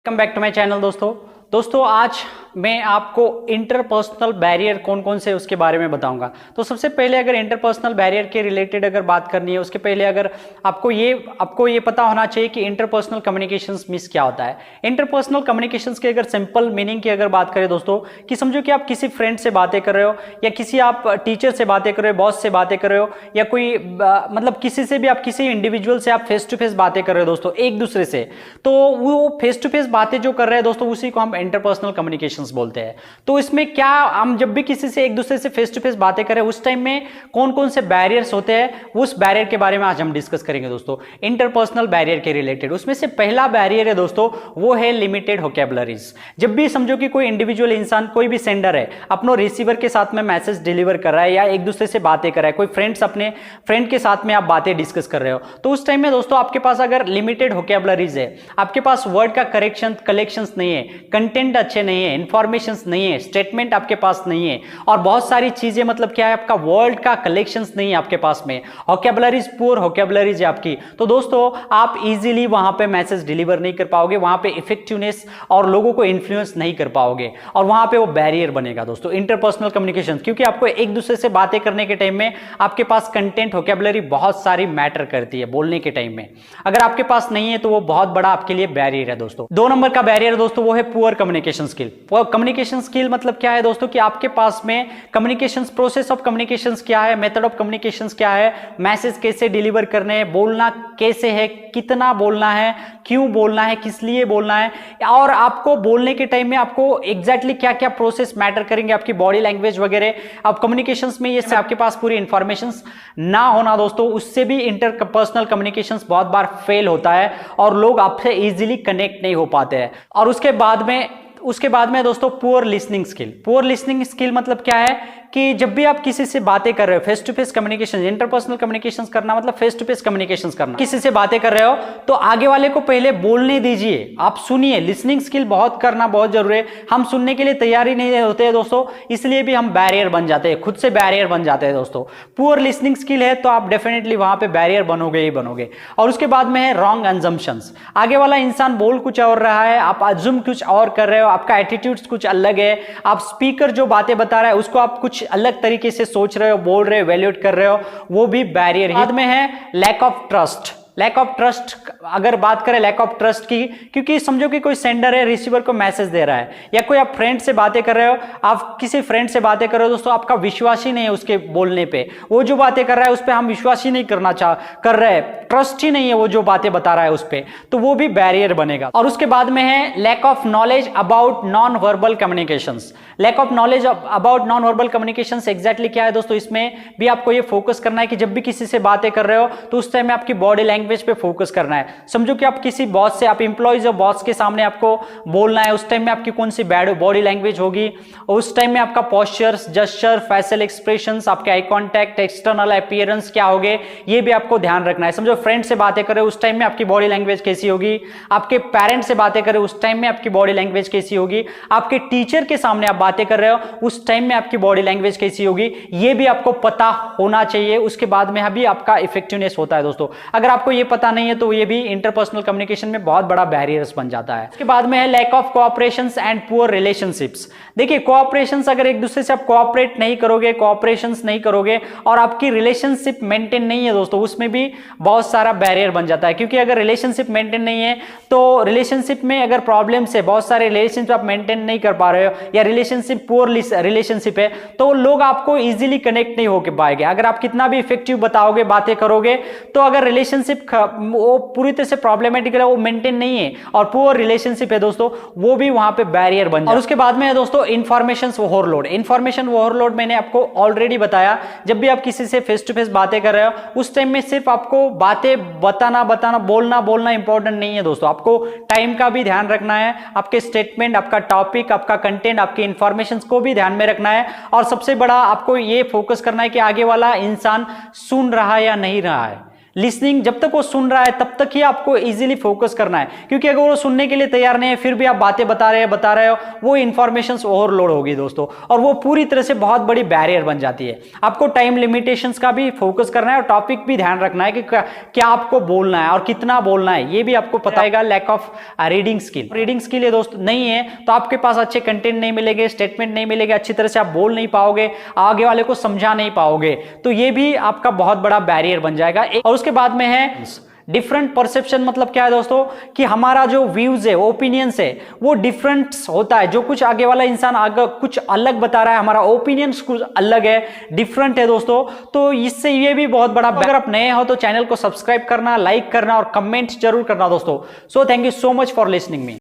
Welcome back to my channel दोस्तों आज मैं आपको इंटरपर्सनल बैरियर कौन कौन से उसके बारे में बताऊंगा। तो सबसे पहले अगर इंटरपर्सनल बैरियर के रिलेटेड अगर बात करनी है उसके पहले अगर आपको ये पता होना चाहिए कि इंटरपर्सनल कम्युनिकेशंस मीन्स क्या होता है। इंटरपर्सनल कम्युनिकेशंस की अगर सिंपल मीनिंग की अगर बात करें दोस्तों कि समझो कि आप किसी फ्रेंड से बातें कर रहे हो या किसी आप टीचर से बातें कर रहे हो, बॉस से बातें कर रहे हो या कोई मतलब किसी से भी आप किसी इंडिविजुअल से आप फेस टू फेस बातें कर रहे हो दोस्तों एक दूसरे से, तो वो फेस टू फेस बातें जो कर रहे हैं दोस्तों उसी को हम इंटरपर्सनल कम्युनिकेशंस बोलते हैं। तो इसमें क्या हम जब भी किसी से एक दूसरे से फेस टू फेस बातें करें उस टाइम में कौन कौन से बैरियर्स होते हैं उस बैरियर के बारे में आज हम डिस्कस करेंगे दोस्तों इंटरपर्सनल बैरियर के रिलेटेड। उसमें से पहला बैरियर है दोस्तों वो है लिमिटेड वोकैबुलरीज। जब भी समझो कि कोई इंडिविजुअल इंसान कोई भी सेंडर है अपनो रिसीवर के साथ में मैसेज डिलीवर कर रहा है या एक दूसरे से बातें कर रहा है, कोई फ्रेंड्स अपने फ्रेंड के साथ में आप बातें डिस्कस कर रहे हो, तो उस टाइम में दोस्तों आपके पास अगर लिमिटेड वोकैबुलरीज है, आपके पास वर्ड का कलेक्शंस नहीं है, कंटेंट अच्छे नहीं है, इंफॉर्मेशंस नहीं है, स्टेटमेंट आपके पास नहीं है और बहुत सारी चीजें मतलब क्या है आपका वर्ड का कलेक्शंस नहीं है आपके पास में, वोकैबुलरीज पुअर वोकैबुलरीज है आपकी, तो दोस्तों आप इजीली वहां पे मैसेज डिलीवर नहीं कर पाओगे, वहां पे इफेक्टिवनेस और लोगों को इन्फ्लुएंस नहीं कर पाओगे और वहां पे वो बैरियर बनेगा दोस्तों इंटरपर्सनल कम्युनिकेशन। क्योंकि आपको एक दूसरे से बातें करने के टाइम में आपके पास कंटेंट वोकैबुलरी बहुत सारी मैटर करती है बोलने के टाइम में, अगर आपके पास नहीं है तो वो बहुत बड़ा आपके लिए बैरियर है दोस्तों। 2 नंबर का बैरियर दोस्तों वो है poor communication skill. Communication skill मतलब क्या है दोस्तों कि आपके पास में कम्युनिकेशन प्रोसेस ऑफ कम्युनिकेशन क्या है, मेथड ऑफ कम्युनिकेशन क्या है, मैसेज कैसे डिलीवर करने हैं, बोलना कैसे है, कितना बोलना है, क्यों बोलना है, किस लिए बोलना है और आपको बोलने के टाइम में आपको एग्जैक्टली क्या क्या प्रोसेस मैटर करेंगे, आपकी बॉडी लैंग्वेज वगैरह। अब कम्युनिकेशंस में ये से आपके पास पूरी इंफॉर्मेशंस ना होना दोस्तों उससे भी इंटरपर्सनल कम्युनिकेशंस बहुत बार फेल होता है और लोग आपसे इजीली कनेक्ट नहीं हो पाते हैं। और उसके बाद में दोस्तों poor listening skill. Poor listening skill मतलब क्या है कि जब भी आप किसी से बातें कर रहे हो, face to face communication, interpersonal communication करना मतलब फेस टू फेस कम्युनिकेशन करना, किसी से बातें कर रहे हो तो आगे वाले को पहले बोलने दीजिए, आप सुनिए। लिसनिंग स्किल बहुत करना बहुत जरूरी है। हम सुनने के लिए तैयारी नहीं होते हैं दोस्तों, इसलिए भी हम बैरियर बन जाते हैं, खुद से बैरियर बन जाते हैं दोस्तों। पुअर लिसनिंग स्किल है तो आप डेफिनेटली वहां पे बैरियर बनोगे ही बनोगे। और उसके बाद में है रॉन्ग अजम्पशंस। आगे वाला इंसान बोल कुछ और रहा है, आप अज्यूम कुछ और कर रहे हो, आपका एटीट्यूड कुछ अलग है, आप स्पीकर जो बातें बता रहा है उसको आप कुछ अलग तरीके से सोच रहे हो, बोल रहे हो, वैल्यूएट कर रहे हो, वो भी बैरियर। बाद में है lack of trust. Lack of trust अगर बात करें लैक ऑफ ट्रस्ट की, क्योंकि समझो कि कोई सेंडर है रिसीवर को मैसेज दे रहा है या कोई आप फ्रेंड से बातें कर रहे हो, आप किसी फ्रेंड से बातें कर रहे हो दोस्तों, आपका विश्वास ही नहीं है उसके बोलने पे, वो जो बातें कर रहा है उस पर हम विश्वास ही नहीं कर रहे हैं, ट्रस्ट ही नहीं है वो जो बातें बता रहा है उस पर, तो वो भी बैरियर बनेगा। और उसके बाद में है lack of knowledge about non verbal communications. Lack of knowledge about non verbal communications exactly क्या है दोस्तों, इसमें भी आपको ये फोकस करना है कि जब भी किसी से बातें कर रहे हो तो उस टाइम में आपकी बॉडी लैंग्वेज पे फोकस करना है। समझो कि आप किसी बॉस से, आप एम्प्लॉइज हो, बॉस के सामने आपको बोलना है, उस टाइम में आपकी कौन सी बॉडी लैंग्वेज होगी, उस टाइम में आपका पोस्चर्स, जेस्चर, फेशियल एक्सप्रेशंस, आपके आई कांटेक्ट, एक्सटर्नल अपीयरेंस क्या होगे, ये भी आपको ध्यान रखना है। समझो फ्रेंड से बातें करें उस टाइम में आपकी बॉडी लैंग्वेज कैसी होगी, आपके पेरेंट से बातें करें उस टाइम में आपकी बॉडी लैंग्वेज कैसी होगी, आपके टीचर के सामने आप बातें कर रहे हो उस टाइम में आपकी बॉडी लैंग्वेज कैसी होगी, ये भी आपको पता होना चाहिए। उसके बाद में भी आपका इफेक्टिवनेस होता है दोस्तों। अगर आपको ये पता नहीं है तो ये भी इंटरपर्सनल कम्युनिकेशन में बहुत बड़ा बैरियर्स बन जाता है। उसके बाद में है lack of cooperations and poor relationships. देखिए कोऑपरेशंस, अगर एक दूसरे से आप कोऑपरेट नहीं करोगे, कोऑपरेशंस नहीं करोगे और आपकी रिलेशनशिप मेंटेन नहीं है दोस्तों, उसमें भी बहुत सारा बैरियर बन जाता है। क्योंकि अगर रिलेशनशिप मेंटेन नहीं है तो रिलेशनशिप में अगर प्रॉब्लम्स है, बहुत सारे रिलेशनशिप आप मेंटेन नहीं कर पा रहे हो या रिलेशनशिप पुअर रिलेशनशिप है, तो लोग आपको इजीली कनेक्ट नहीं होकर पाएंगे। अगर आप कितना भी इफेक्टिव बताओगे, बातें करोगे, तो अगर रिलेशनशिप वो पूरी तरह से प्रॉब्लमेटिक है, वो मेंटेन नहीं है और पुअर रिलेशनशिप है दोस्तों, वो भी वहां पे बैरियर बन जाए। और उसके बाद में है दोस्तों इंफॉर्मेशन ओवरलोड। इंफॉर्मेशन ओवरलोड मैंने आपको ऑलरेडी बताया, जब भी आप किसी से फेस टू फेस बातें कर रहे हो उस टाइम में सिर्फ आपको बातें बताना बोलना इंपॉर्टेंट नहीं है दोस्तों, आपको टाइम का भी ध्यान रखना है, आपके स्टेटमेंट, आपका टॉपिक, आपका कंटेंट, आपकी इंफॉर्मेशन को भी ध्यान में रखना है और सबसे बड़ा आपको ये फोकस करना है कि आगे वाला इंसान सुन रहा है या नहीं रहा है। लिसनिंग, जब तक वो सुन रहा है तब तक ही आपको इजीली फोकस करना है, क्योंकि अगर वो सुनने के लिए तैयार नहीं है फिर भी आप बातें बता रहे हो, वो इंफॉर्मेशन ओवरलोड होगी दोस्तों, और वो पूरी तरह से बहुत बड़ी बैरियर बन जाती है। आपको टाइम लिमिटेशंस का भी फोकस करना है और टॉपिक भी ध्यान रखना है कि क्या आपको बोलना है और कितना बोलना है, ये भी आपको पता है। लैक ऑफ रीडिंग स्किल है दोस्त नहीं है तो आपके पास अच्छे कंटेंट नहीं मिलेंगे, स्टेटमेंट नहीं मिलेंगे, अच्छी तरह से आप बोल नहीं पाओगे, आगे वाले को समझा नहीं पाओगे, तो ये भी आपका बहुत बड़ा बैरियर बन जाएगा। और उसके बाद में है डिफरेंट परसेप्शन। मतलब क्या है दोस्तों कि हमारा जो व्यूज है, ओपिनियंस है, वो डिफरेंट होता है। जो कुछ आगे वाला इंसान आगे कुछ अलग बता रहा है, हमारा ओपिनियंस कुछ अलग है, डिफरेंट है दोस्तों, तो इससे ये भी बहुत बड़ा। अगर आप नए हो तो चैनल को सब्सक्राइब करना, लाइक करना और कमेंट जरूर करना दोस्तों। So thank you so much for listening me.